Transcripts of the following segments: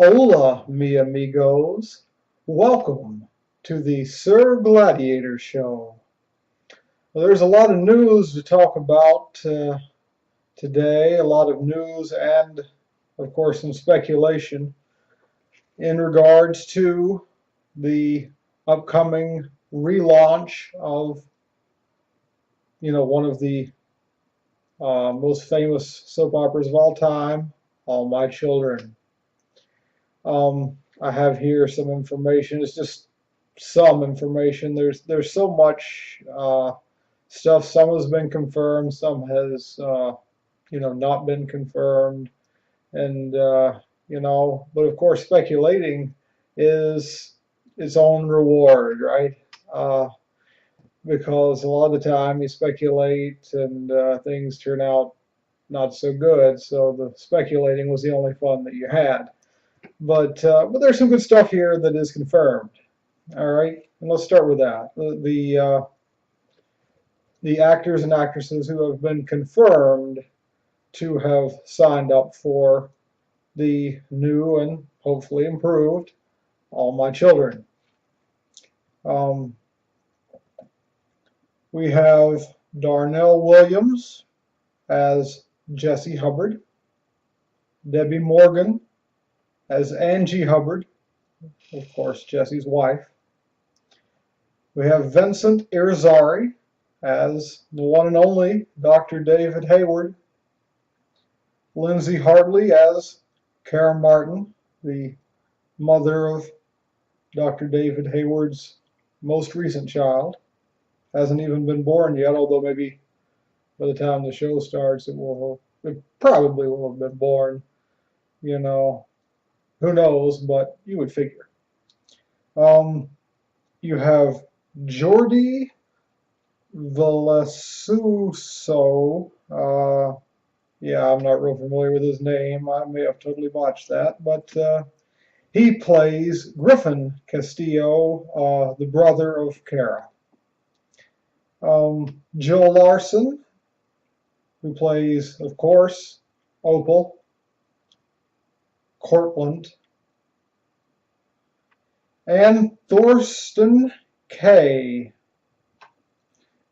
Hola, mi amigos. Welcome to the Sir Gladiator Show. Well, there's a lot of news to talk about today, a lot of news and, of course, some speculation in regards to the upcoming relaunch of, one of the most famous soap operas of all time, All My Children. I have here some information. It's just some information. There's so much stuff. Some has been confirmed. Some has not been confirmed. And but of course, speculating is its own reward, right? Because a lot of the time you speculate and things turn out not so good. So the speculating was the only fun that you had. But there's some good stuff here that is confirmed. All right, and let's start with that. The actors and actresses who have been confirmed to have signed up for the new and hopefully improved All My Children. We have Darnell Williams as Jessie Hubbard, Debbie Morgan as Angie Hubbard, of course, Jessie's wife. We have Vincent Irizarry as the one and only Dr. David Hayward, Lindsay Hartley as Karen Martin, the mother of Dr. David Hayward's most recent child. Hasn't even been born yet, although maybe by the time the show starts it probably will have been born. Who knows, but you would figure. You have Jordi Villasuso. Yeah, I'm not real familiar with his name. I may have totally botched that, but he plays Griffin Castillo, the brother of Kara. Joe Larson, who plays, of course, Opal Cortland, and Thorsten Kaye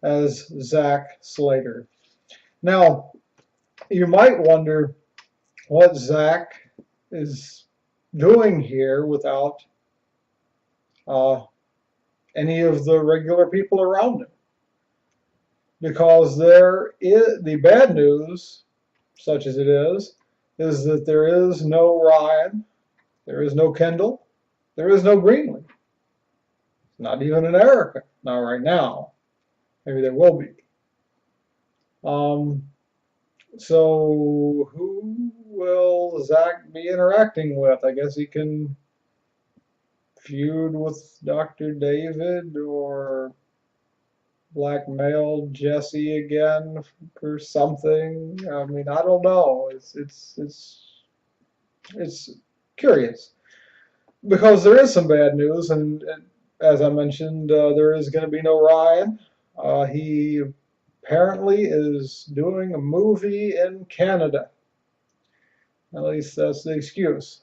as Zach Slater. Now, you might wonder what Zach is doing here without any of the regular people around him. Because the bad news, such as it is that there is no Ryan, there is no Kendall, there is no Greenlee. Not even an Erica, not right now. Maybe there will be. So who will Zach be interacting with? I guess he can feud with Dr. David or blackmail Jessie again for something. I mean, I don't know. It's curious because there is some bad news, and as I mentioned, there is going to be no Ryan. He apparently is doing a movie in Canada. At least that's the excuse.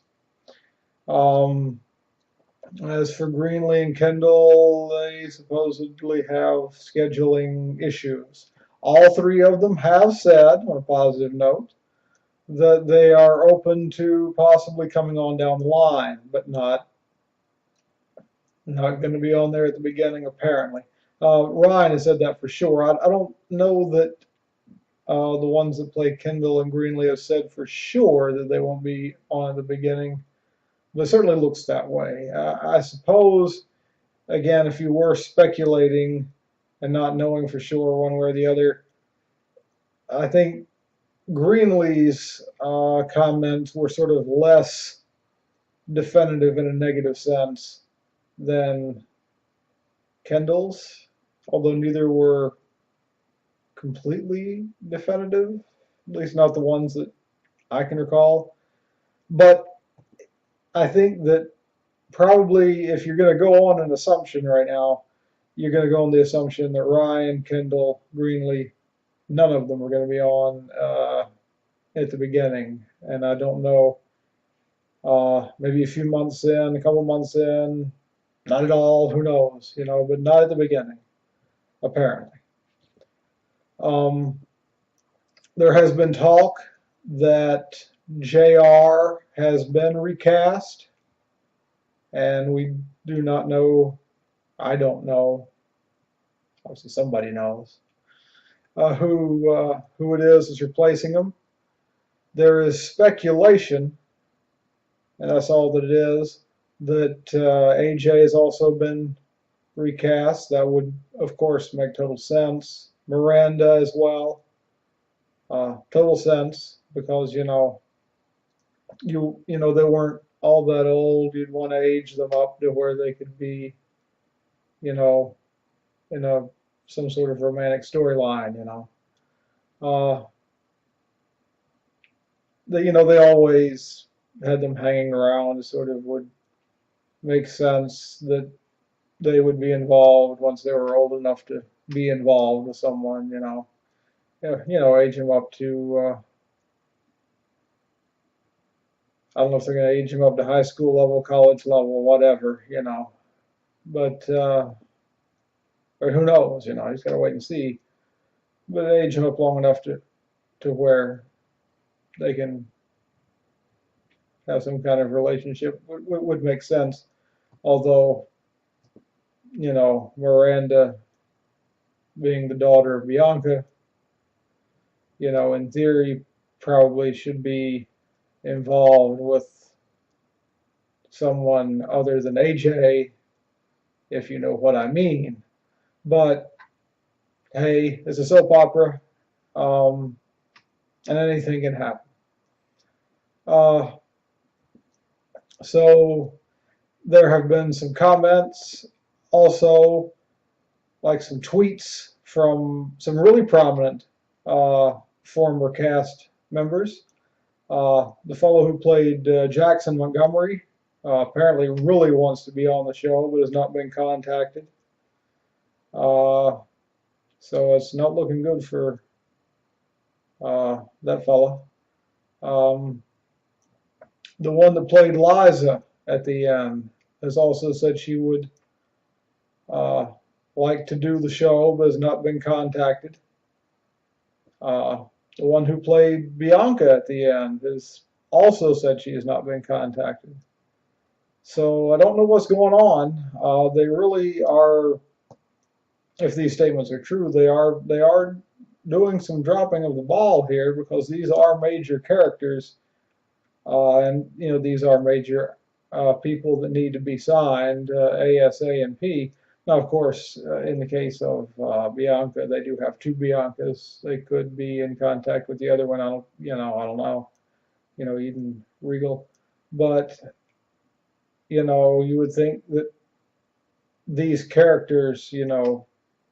As for Greenlee and Kendall, they supposedly have scheduling issues. All three of them have said, on a positive note, that they are open to possibly coming on down the line, but not going to be on there at the beginning, apparently. Ryan has said that for sure. I don't know that the ones that play Kendall and Greenlee have said for sure that they won't be on at the beginning. But it certainly looks that way. I suppose, again, if you were speculating and not knowing for sure one way or the other, I think Greenlee's comments were sort of less definitive in a negative sense than Kendall's, although neither were completely definitive, at least not the ones that I can recall. But I think that probably if you're going to go on an assumption right now, you're going to go on the assumption that Ryan, Kendall, Greenlee, none of them are going to be on at the beginning. And I don't know Maybe a few months in, a couple months in, not at all, who knows, but not at the beginning, apparently. Um, there has been talk that JR has been recast, and we do not know, I don't know, obviously somebody knows, who it is replacing him. There is speculation, and that's all that it is, that AJ has also been recast. That would, of course, make total sense. Miranda as well. Total sense because they weren't all that old. You'd want to age them up to where they could be, you know, in some sort of romantic storyline. Uh, they always had them hanging around. It sort of would make sense that they would be involved once they were old enough to be involved with someone. Age them up to. I don't know if they're going to age him up to high school level, college level, whatever. But or who knows? He's got to wait and see. But age him up long enough to where they can have some kind of relationship would make sense. Although, Miranda being the daughter of Bianca, in theory, probably should be involved with someone other than AJ, if you know what I mean. But hey, it's a soap opera, and anything can happen. So there have been some comments, also like some tweets from some really prominent former cast members. The fellow who played Jackson Montgomery apparently really wants to be on the show, but has not been contacted. So it's not looking good for that fella. The one that played Liza at the end has also said she would like to do the show, but has not been contacted. The one who played Bianca at the end has also said she has not been contacted. So I don't know what's going on. They really are, if these statements are true, they are doing some dropping of the ball here, because these are major characters, and these are major people that need to be signed ASAP. Now, of course, in the case of Bianca, they do have two Biancas. They could be in contact with the other one. I don't know. Eden Regal, but you would think that these characters,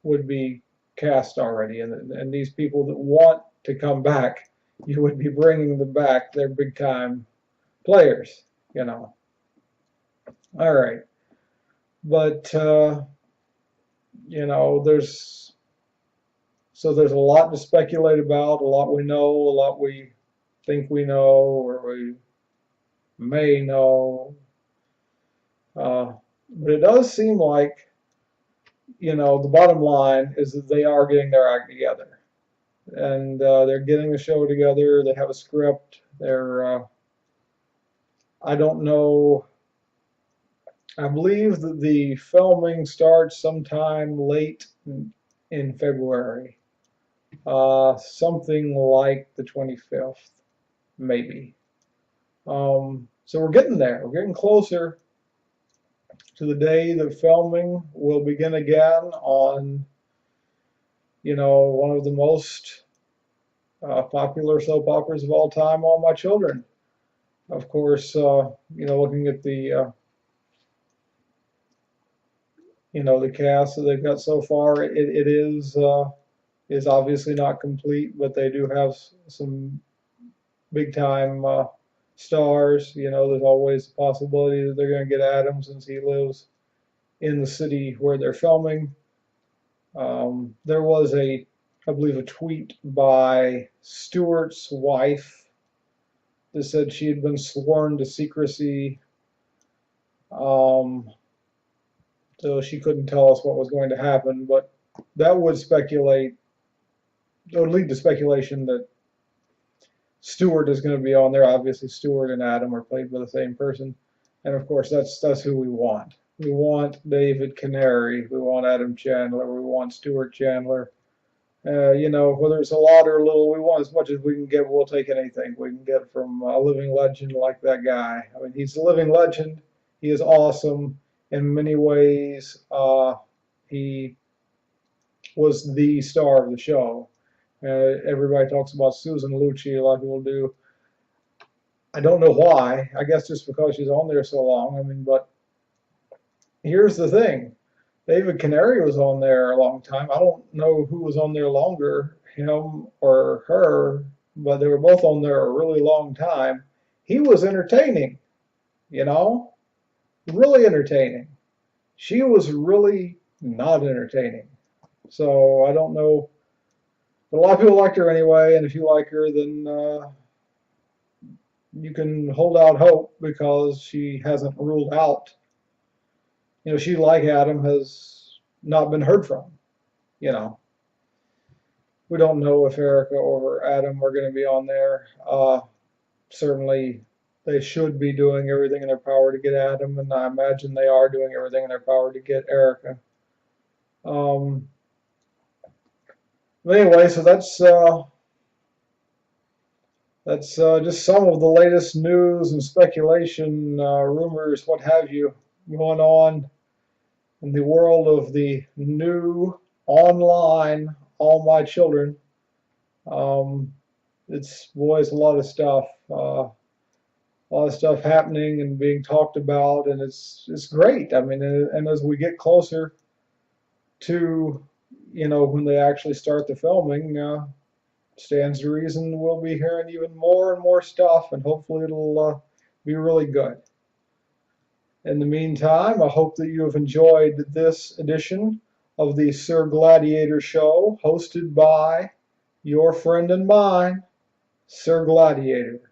would be cast already, and these people that want to come back, you would be bringing them back. They're big time players. All right, but there's a lot to speculate about, a lot we know, a lot we think we know, or we may know. But it does seem like, the bottom line is that they are getting their act together, and they're getting the show together. They have a script. I don't know. I believe that the filming starts sometime late in February, something like the 25th, maybe. So we're getting there. We're getting closer to the day that filming will begin again on, one of the most popular soap operas of all time, All My Children. Of course, looking at the the cast that they've got so far, it is obviously not complete, but they do have some big time stars. There's always the possibility that they're going to get Adam, since he lives in the city where they're filming. There was I believe, a tweet by Stewart's wife They said she had been sworn to secrecy, so she couldn't tell us what was going to happen. But that would lead to speculation that Stewart is going to be on there. Obviously, Stewart and Adam are played by the same person, and of course, that's who we want. We want David Canary. We want Adam Chandler. We want Stewart Chandler. Whether it's a lot or a little, we want as much as we can get. We'll take anything we can get from a living legend like that guy. I mean, he's a living legend. He is awesome in many ways. He was the star of the show. Everybody talks about Susan Lucci. A lot of people do. I don't know why. I guess just because she's on there so long. I mean, but here's the thing. David Canary was on there a long time. I don't know who was on there longer, him or her, but they were both on there a really long time. He was entertaining, really entertaining. She was really not entertaining. So I don't know. But a lot of people liked her anyway, and if you like her, then you can hold out hope because she hasn't ruled out. She, like Adam, has not been heard from. We don't know if Erica or Adam are going to be on there. Certainly, they should be doing everything in their power to get Adam, and I imagine they are doing everything in their power to get Erica. But anyway, so that's just some of the latest news and speculation, rumors, what have you, going on in the world of the new online All My Children. It's boys, a lot of stuff happening and being talked about, and it's great. I mean, and as we get closer to when they actually start the filming, stands to reason we'll be hearing even more and more stuff, and hopefully it'll be really good. In the meantime, I hope that you have enjoyed this edition of the Sir Gladiator Show, hosted by your friend and mine, Sir Gladiator.